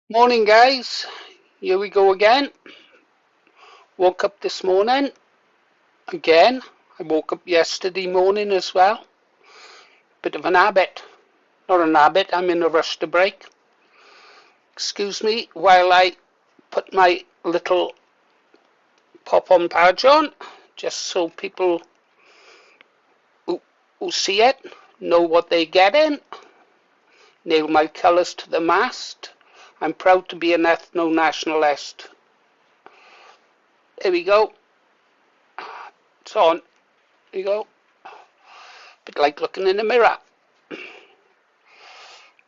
Morning, guys. Here we go again. Woke up this morning again. I woke up yesterday morning as well. Bit of an habit. Not an habit, I'm in a rush to break. Excuse me while I put my little pop on badge on, just so people who see it know what they're getting. Nail my colours to the mast. I'm proud to be an ethno-nationalist. There we go. It's on. There you go. Bit like looking in a mirror.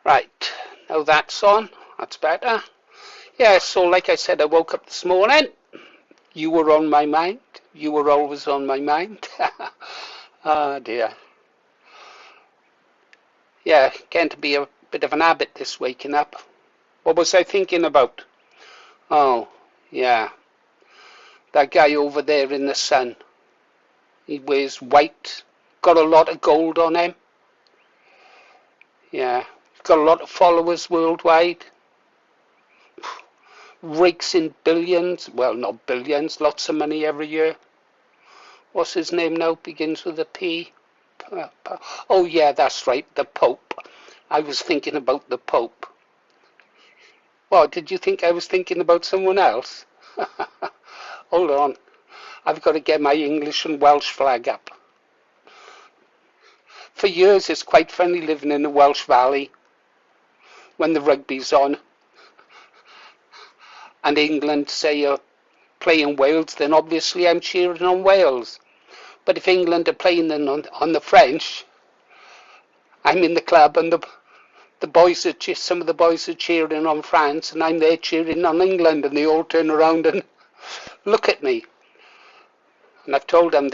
Right, now that's on. That's better. Yeah, so like I said, I woke up this morning. You were on my mind. You were always on my mind. Oh dear. Yeah, getting to be a bit of an habit this waking up. What was I thinking about? Oh, yeah. That guy over there in the sun. He wears white. Got a lot of gold on him. Yeah. Got a lot of followers worldwide. Rakes in billions. Well, not billions. Lots of money every year. What's his name now? Begins with a P. Oh, yeah, that's right. The Pope. I was thinking about the Pope. What, did you think I was thinking about someone else? Hold on. I've got to get my English and Welsh flag up. For years, it's quite funny living in the Welsh Valley when the rugby's on and England, say, are playing Wales, then obviously I'm cheering on Wales. But if England are playing on the French, I'm in the club and the boys are some of the boys are cheering on France and I'm there cheering on England, and they all turn around and look at me. And I've told them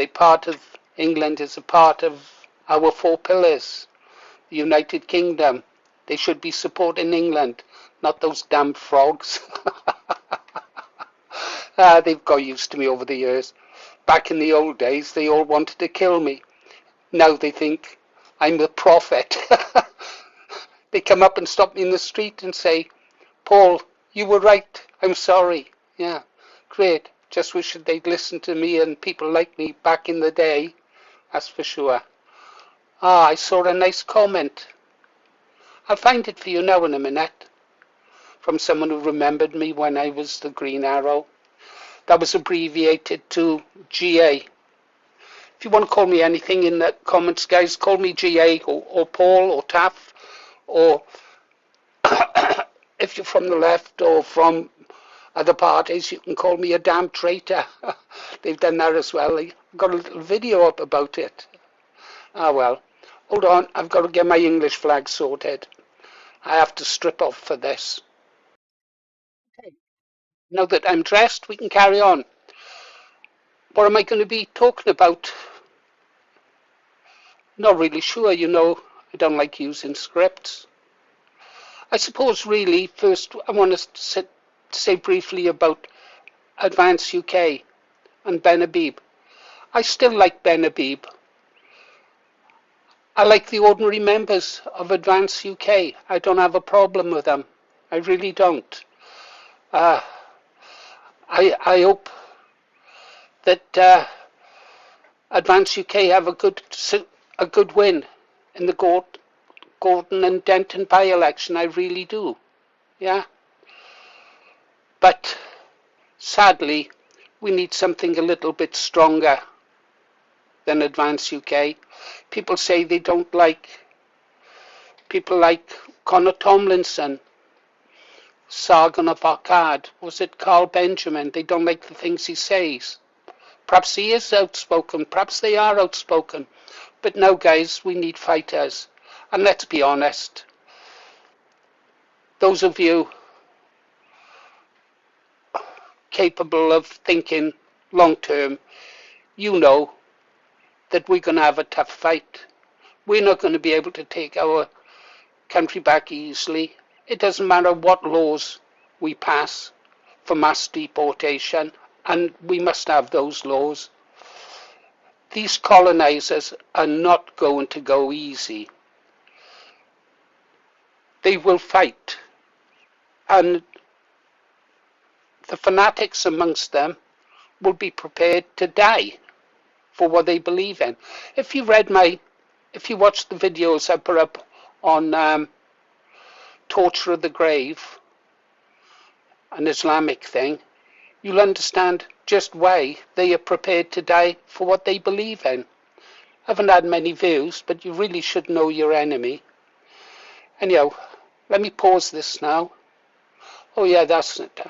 England is a part of our four pillars, the United Kingdom. They should be supporting England, not those damn frogs. They've got used to me over the years. Back in the old days, they all wanted to kill me. Now they think I'm the prophet. They come up and stop me in the street and say, Paul, you were right. I'm sorry. Yeah, great. Just wish they'd listen to me and people like me back in the day. That's for sure. I saw a nice comment. I'll find it for you now in a minute. From someone who remembered me when I was the Green Arrow. That was abbreviated to GA. If you want to call me anything in the comments, guys, call me GA or Paul or Taff, or if you're from the left or from other parties, you can call me a damn traitor. They've done that as well. I've got a little video up about it. Well, hold on, I've got to get my English flag sorted. I have to strip off for this. Okay. Now that I'm dressed, we can carry on. What am I going to be talking about? Not really sure, I don't like using scripts. I suppose really first I want to say briefly about Advance UK and Ben Habib. I still like Ben Habib. I like the ordinary members of Advance UK. I don't have a problem with them. I really don't. I hope that Advance UK have a good win in the Gordon and Denton by-election. I really do. Yeah. But sadly, we need something a little bit stronger than Advance UK. People say they don't like people like Connor Tomlinson, Sargon of Akkad, was it Carl Benjamin? They don't like the things he says. Perhaps he is outspoken, perhaps they are outspoken. But no, guys, we need fighters. And let's be honest, those of you capable of thinking long term, you know that we're going to have a tough fight. We're not going to be able to take our country back easily. It doesn't matter what laws we pass for mass deportation, and we must have those laws. These colonizers are not going to go easy. They will fight. And the fanatics amongst them will be prepared to die for what they believe in. If you watch the videos I put up on torture of the grave, an Islamic thing, you'll understand just why they are prepared to die for what they believe in. I haven't had many views, but you really should know your enemy. Anyhow, let me pause this now. Oh yeah, that's it.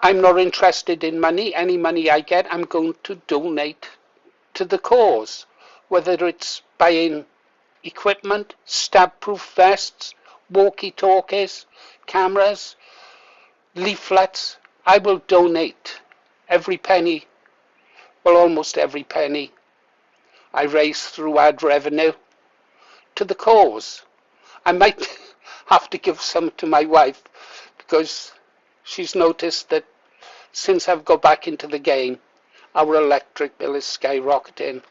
I'm not interested in money. Any money I get, I'm going to donate to the cause. Whether it's buying equipment, stab-proof vests, walkie-talkies, cameras, leaflets, I will donate every penny, well, almost every penny I raise through ad revenue to the cause. I might have to give some to my wife because she's noticed that since I've got back into the game, our electric bill is skyrocketing.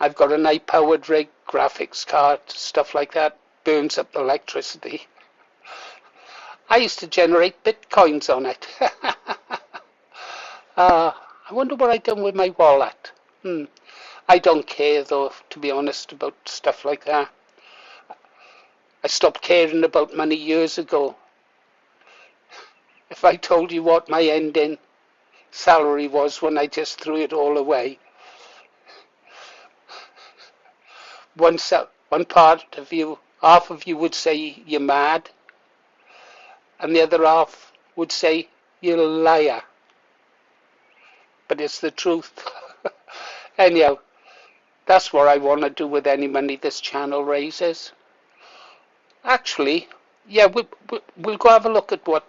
I've got an high-powered rig, graphics card, stuff like that, burns up electricity. I used to generate bitcoins on it. I wonder what I've done with my wallet. I don't care though, to be honest, about stuff like that. I stopped caring about money years ago. If I told you what my ending salary was when I just threw it all away, one part of you, half of you would say you're mad, and the other half would say you're a liar. But it's the truth. Anyhow, that's what I want to do with any money this channel raises. Actually, yeah, we'll go have a look at what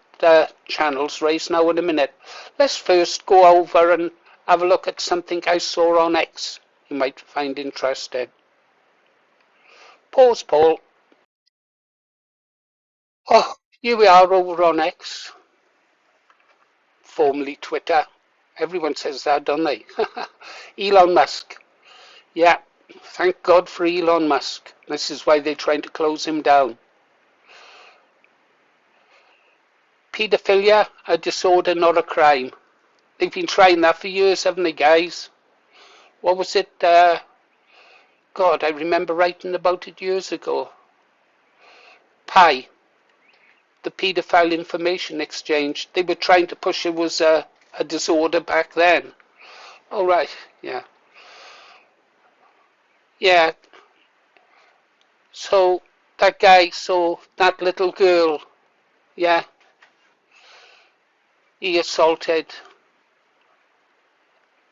channels raise now in a minute. Let's first go over and have a look at something I saw on X you might find interesting. Pause, Paul. Oh, here we are over on X, formerly Twitter. Everyone says that, don't they? Elon Musk. Yeah, thank God for Elon Musk. This is why they're trying to close him down. Paedophilia, a disorder, not a crime. They've been trying that for years, haven't they, guys? What was it? God, I remember writing about it years ago. PI, the Paedophile Information Exchange. They were trying to push it was a disorder back then. All right, yeah. Yeah. So that guy saw that little girl, yeah. He assaulted.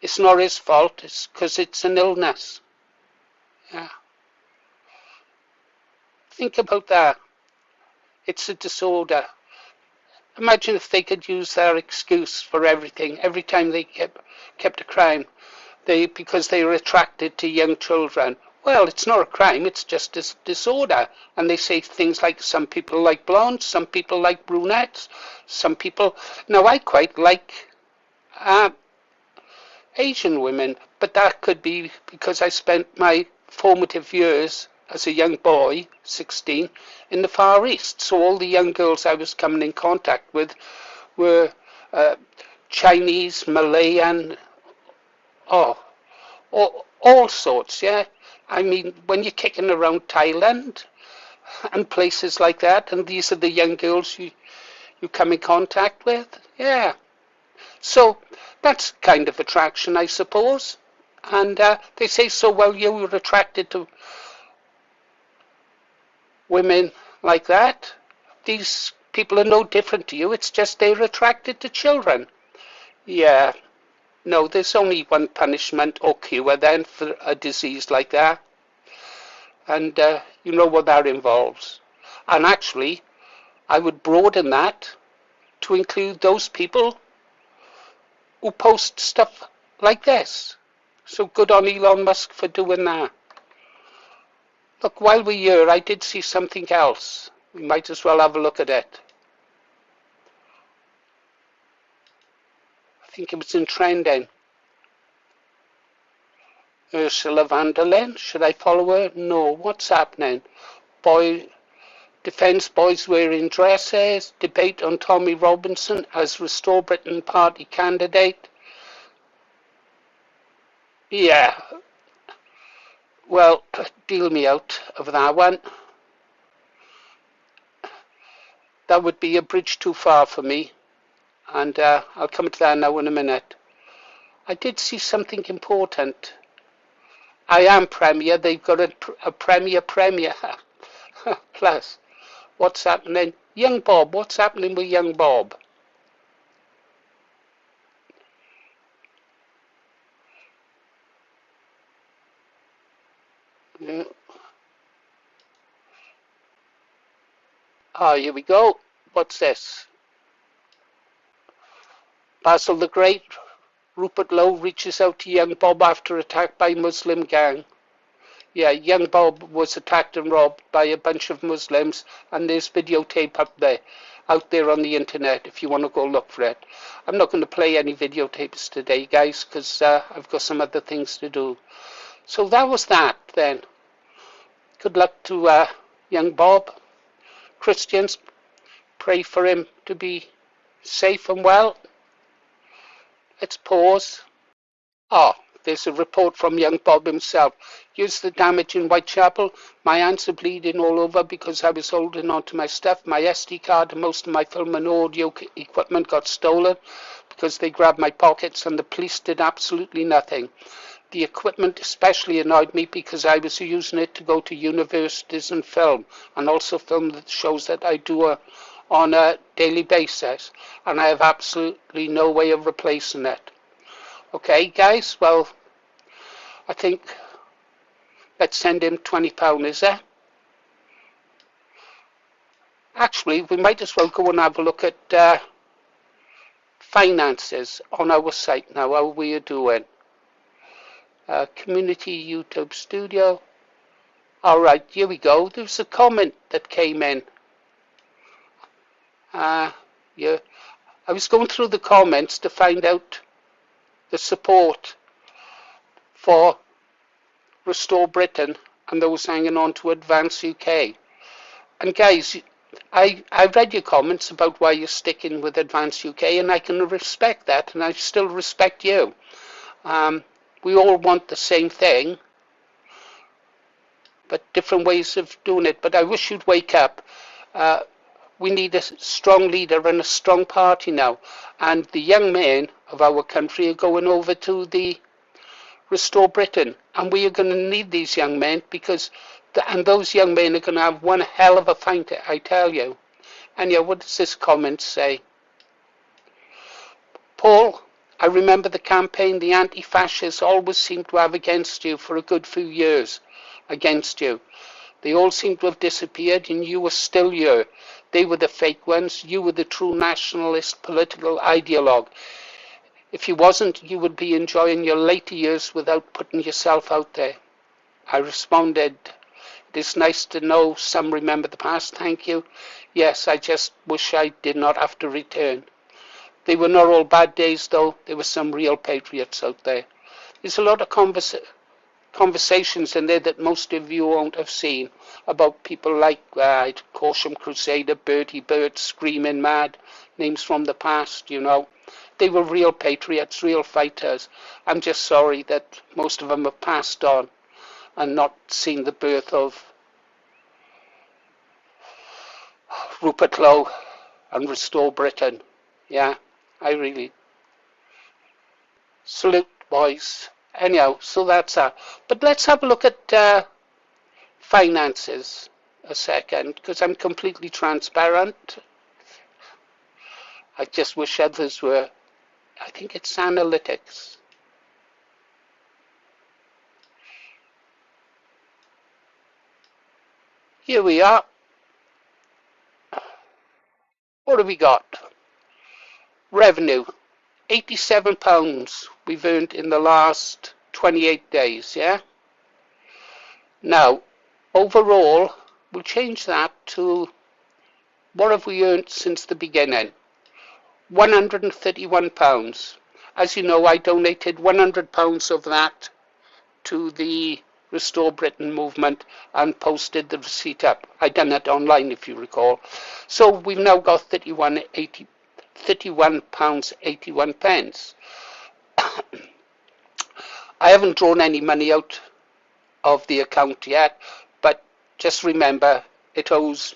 It's not his fault, it's because it's an illness. Yeah. Think about that. It's a disorder. Imagine if they could use their excuse for everything. Every time they kept a crime, because they were attracted to young children. Well, it's not a crime, it's just a disorder. And they say things like some people like blondes, some people like brunettes, some people... Now, I quite like Asian women, but that could be because I spent my formative years as a young boy, 16, in the Far East. So all the young girls I was coming in contact with were Chinese, Malay, and all sorts, yeah. I mean, when you're kicking around Thailand and places like that, and these are the young girls you come in contact with, yeah. So that's kind of attraction, I suppose. And they say, so well, you were attracted to women like that. These people are no different to you. It's just they're attracted to children. Yeah. No, there's only one punishment or cure then for a disease like that. And you know what that involves. And actually, I would broaden that to include those people who post stuff like this. So good on Elon Musk for doing that. Look, while we're here, I did see something else. We might as well have a look at it. I think it was in trending. Ursula von der Leyen, should I follow her? No, what's happening? Defence boys wearing dresses. Debate on Tommy Robinson as Restore Britain party candidate. Yeah, well, deal me out of that one. That would be a bridge too far for me. And I'll come to that now in a minute. I did see something important. I am Premier. They've got a Premier. Plus, what's happening? Young Bob, what's happening with Young Bob? Yeah. Ah, here we go. What's this? Basil the Great. Rupert Lowe reaches out to young Bob after attack by Muslim gang. Yeah, young Bob was attacked and robbed by a bunch of Muslims, and there's videotape out there on the internet if you want to go look for it. I'm not going to play any videotapes today, guys, because I've got some other things to do. So that was that then. Good luck to young Bob. Christians, pray for him to be safe and well. Let's pause. There's a report from young Bob himself. Here's the damage in Whitechapel. My hands are bleeding all over because I was holding on to my stuff. My SD card and most of my film and audio equipment got stolen because they grabbed my pockets and the police did absolutely nothing. The equipment especially annoyed me because I was using it to go to universities and film, and also film the shows that I do on a daily basis, and I have absolutely no way of replacing it. Okay, guys, well, I think let's send him £20, is there? Actually, we might as well go and have a look at finances on our site now, how we are doing. Community YouTube studio. Alright, here we go. There's a comment that came in. Yeah, I was going through the comments to find out the support for Restore Britain and those hanging on to Advance UK. And guys, I read your comments about why you're sticking with Advance UK, and I can respect that, and I still respect you. We all want the same thing, but different ways of doing it. But I wish you'd wake up. We need a strong leader and a strong party now. And the young men of our country are going over to the Restore Britain. And we are going to need these young men because, and those young men are going to have one hell of a fight, I tell you. And yeah, what does this comment say? Paul, I remember the campaign the anti-fascists always seemed to have against you for a good few years. Against you. They all seem to have disappeared and you were still here. They were the fake ones. You were the true nationalist political ideologue. If you wasn't, you would be enjoying your later years without putting yourself out there. I responded, it is nice to know some remember the past, thank you. Yes, I just wish I did not have to return. They were not all bad days, though. There were some real patriots out there. There's a lot of conversations in there that most of you won't have seen about people like Caution Crusader, Bertie Burt, Screaming Mad, names from the past, you know. They were real patriots, real fighters. I'm just sorry that most of them have passed on and not seen the birth of Rupert Lowe and Restore Britain. Yeah. I really salute, boys. Anyhow, so that's that. But let's have a look at finances a second, because I'm completely transparent. I just wish others were. I think it's analytics. Here we are. What have we got? Revenue, £87 we've earned in the last 28 days, yeah? Now, overall, we'll change that to what have we earned since the beginning? £131. As you know, I donated £100 of that to the Restore Britain movement and posted the receipt up. I done it online, if you recall. So we've now got £31.81. I haven't drawn any money out of the account yet, but just remember it owes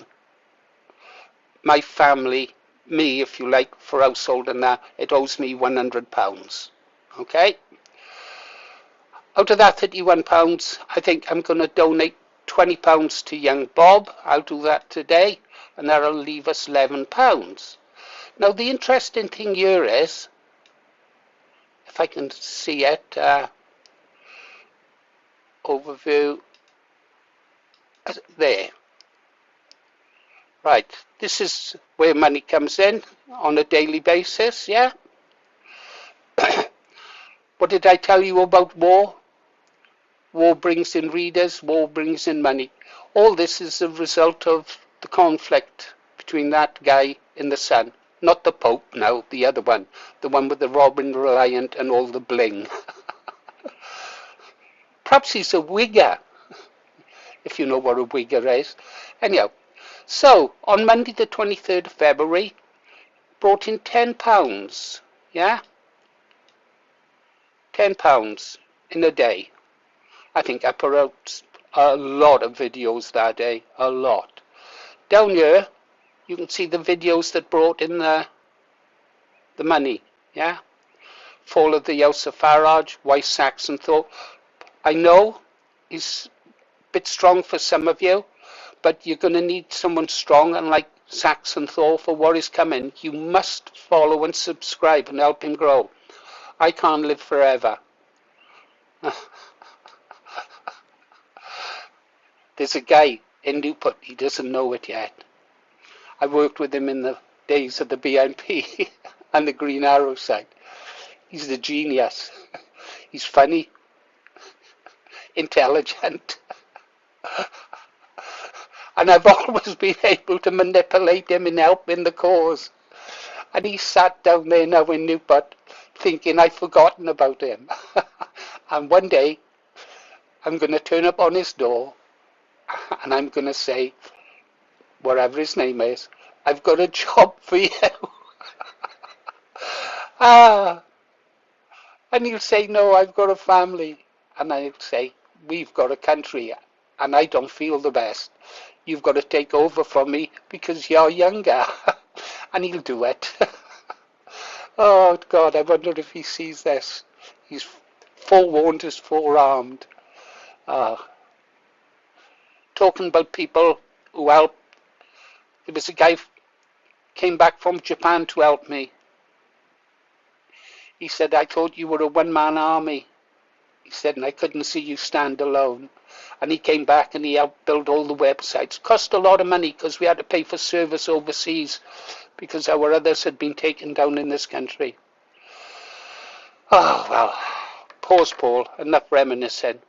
my family, me if you like, for household and that, it owes me £100. Okay? Out of that £31, I think I'm going to donate £20 to young Bob. I'll do that today, and that'll leave us £11. Now the interesting thing here is, if I can see it, overview, there. Right, this is where money comes in on a daily basis, yeah? What did I tell you about war? War brings in readers, war brings in money. All this is a result of the conflict between that guy in the Sun. Not the Pope now, the other one. The one with the Robin Reliant and all the bling. Perhaps he's a wigger, if you know what a wigger is. Anyhow, so on Monday the 23rd of February, brought in £10, yeah? £10 in a day. I think I put out a lot of videos that day, a lot. Down here, you can see the videos that brought in the money, yeah? Fall of the House of Farage, why Saxon Thorpe. I know he's a bit strong for some of you, but you're going to need someone strong, and like Saxon Thorpe for what is coming. You must follow and subscribe and help him grow. I can't live forever. There's a guy in Newport, he doesn't know it yet. I worked with him in the days of the BNP and the Green Arrow side. He's the genius. He's funny, intelligent. And I've always been able to manipulate him and help in the cause. And he sat down there now in Newport thinking I've forgotten about him. And one day, I'm going to turn up on his door and I'm going to say, whatever his name is, I've got a job for you. And he'll say, no, I've got a family. And I'll say, we've got a country and I don't feel the best. You've got to take over from me because you're younger. And he'll do it. Oh, God, I wonder if he sees this. He's forewarned is forearmed. Talking about people who help. There was a guy came back from Japan to help me. He said, I thought you were a one-man army. He said, and I couldn't see you stand alone. And he came back and he helped build all the websites. Cost a lot of money because we had to pay for service overseas because our others had been taken down in this country. Oh, well, pause, Paul. Enough reminiscing.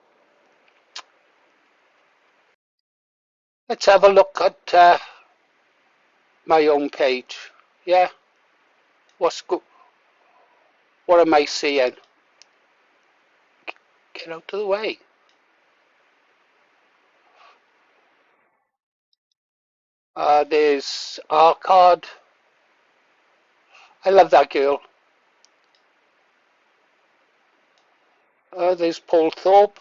Let's have a look at my own page. Yeah? What's good? What am I seeing? Get out of the way. There's Arcard. I love that girl. There's Paul Thorpe.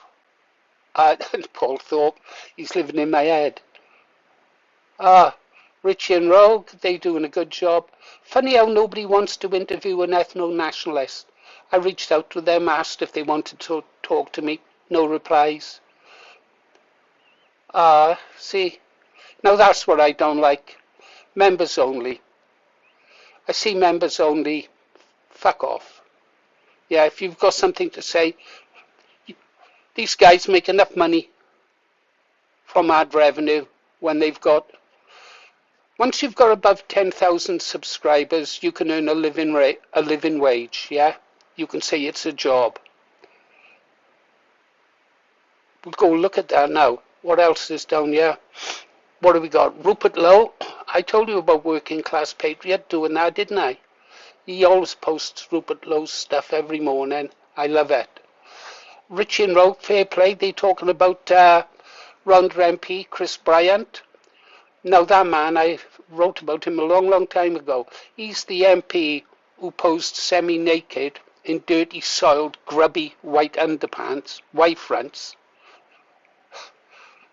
Paul Thorpe. He's living in my head. Richie and Rogue, they're doing a good job. Funny how nobody wants to interview an ethno-nationalist. I reached out to them, asked if they wanted to talk to me. No replies. See, now that's what I don't like. Members only. I see members only. Fuck off. Yeah, if you've got something to say, these guys make enough money from ad revenue when they've got. Once you've got above 10,000 subscribers, you can earn a living wage. Yeah, you can say it's a job. We'll go look at that now. What else is down here? What have we got? Rupert Lowe. I told you about Working Class Patriot doing that, didn't I? He always posts Rupert Lowe's stuff every morning. I love it. Richie and Rowe, fair play. They're talking about Rhondda MP, Chris Bryant. Now that man, I wrote about him a long, long time ago. He's the MP who posed semi-naked in dirty, soiled, grubby white underpants, Y-fronts,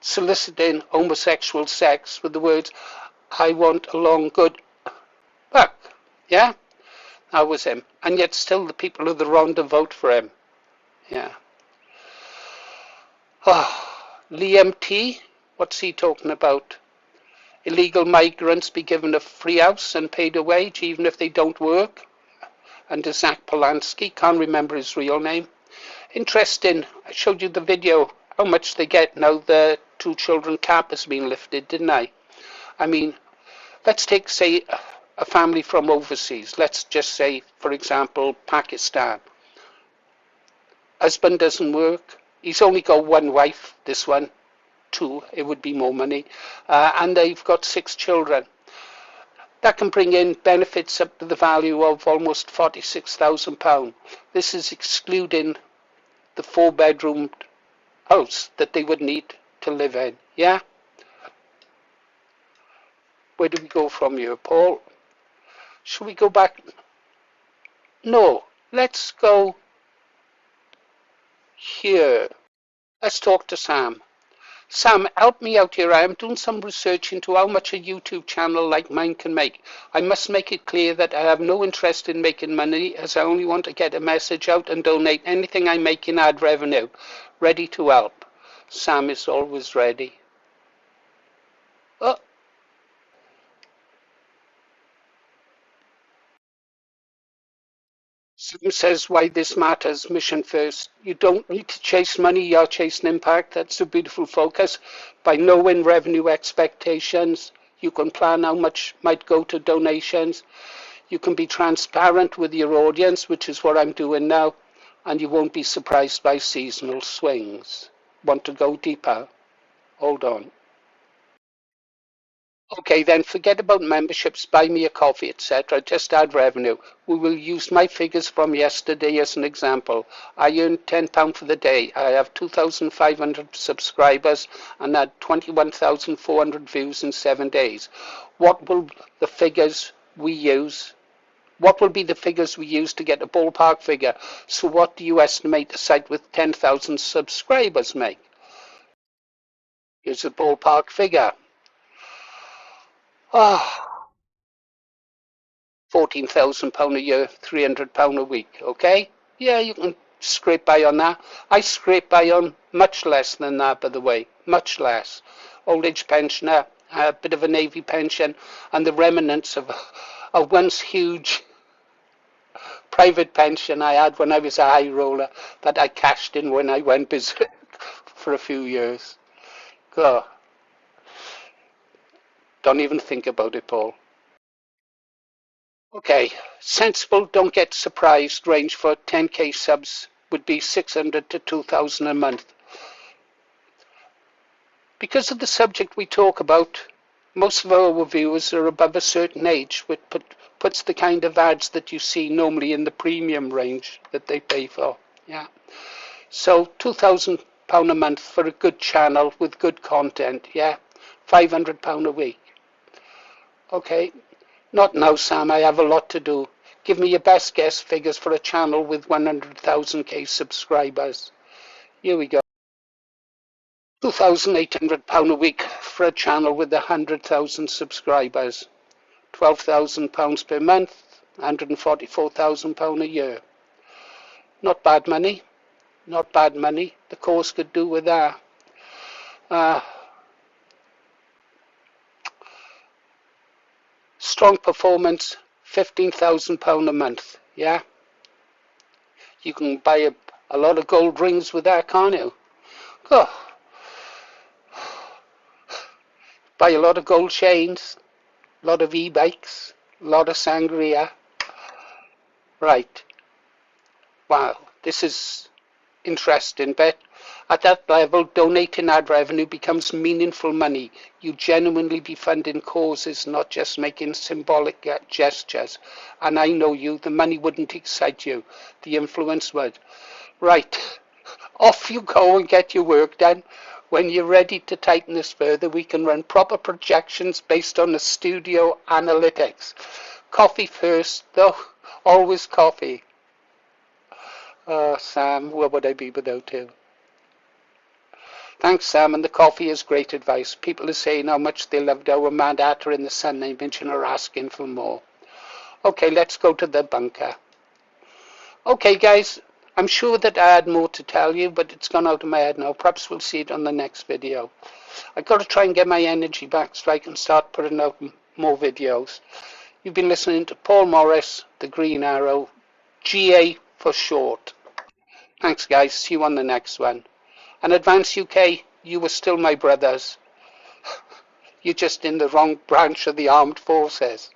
soliciting homosexual sex with the words, "I want a long, good buck." Yeah, that was him. And yet still the people of the Rhondda vote for him. Yeah. Oh, Liam T, what's he talking about? Illegal migrants be given a free house and paid a wage even if they don't work. And Zach Polanski, can't remember his real name. Interesting, I showed you the video, how much they get now the 2 children cap has been lifted, didn't I? I mean, let's take, say, a family from overseas. Let's just say, for example, Pakistan. Husband doesn't work. He's only got one wife, this one. 2, it would be more money. And they've got 6 children. That can bring in benefits up to the value of almost £46,000. This is excluding the 4-bedroom house that they would need to live in. Yeah? Where do we go from here, Paul? Should we go back? No, let's go here. Let's talk to Sam. Sam, help me out here. I am doing some research into how much a YouTube channel like mine can make. I must make it clear that I have no interest in making money, as I only want to get a message out and donate anything I make in ad revenue. Ready to help. Sam is always ready. Oh. Sam says why this matters. Mission first. You don't need to chase money, you're chasing impact. That's a beautiful focus. By knowing revenue expectations, you can plan how much might go to donations. You can be transparent with your audience, which is what I'm doing now, and you won't be surprised by seasonal swings. Want to go deeper? Hold on. Okay, then forget about memberships, buy me a coffee, etc. Just add revenue. We will use my figures from yesterday as an example. I earned £10 for the day. I have 2,500 subscribers and had 21,400 views in 7 days. What will the figures we use? What will be the figures we use to get a ballpark figure? So what do you estimate a site with 10,000 subscribers make? Here's a ballpark figure. £14,000 a year, £300 a week, okay? Yeah, you can scrape by on that. I scrape by on much less than that, by the way, much less. Old age pensioner, a bit of a Navy pension, and the remnants of a once huge private pension I had when I was a high roller that I cashed in when I went berserk for a few years. God. Don't even think about it, Paul. Okay, sensible, don't get surprised, range for 10k subs would be 600 to 2,000 a month. Because of the subject we talk about, most of our viewers are above a certain age, which puts the kind of ads that you see normally in the premium range that they pay for. Yeah. So £2,000 a month for a good channel with good content. Yeah. £500 a week. Okay. Not now, Sam. I have a lot to do. Give me your best guess figures for a channel with 100,000k subscribers. Here we go. £2,800 a week for a channel with 100,000 subscribers. £12,000 per month, £144,000 a year. Not bad money. Not bad money. The course could do with that. Strong performance, £15,000 a month. Yeah. You can buy a lot of gold rings with that, can't you? Oh. Buy a lot of gold chains, a lot of e-bikes, a lot of sangria. Right. Wow, this is interesting, but at that level, donating ad revenue becomes meaningful money. You genuinely be funding causes, not just making symbolic gestures. And I know you, the money wouldn't excite you. The influence would. Right. Off you go and get your work done. When you're ready to tighten this further, we can run proper projections based on the studio analytics. Coffee first, though. Always coffee. Oh, Sam, where would I be without you? Thanks, Sam, and the coffee is great advice. People are saying how much they loved our Mad Hatter in the Sun image and are asking for more. Okay, let's go to the bunker. Okay, guys, I'm sure that I had more to tell you, but it's gone out of my head now. Perhaps we'll see it on the next video. I've got to try and get my energy back so I can start putting out more videos. You've been listening to Paul Morris, The Green Arrow, GA for short. Thanks, guys. See you on the next one. And Advance UK, you were still my brothers. You're just in the wrong branch of the armed forces.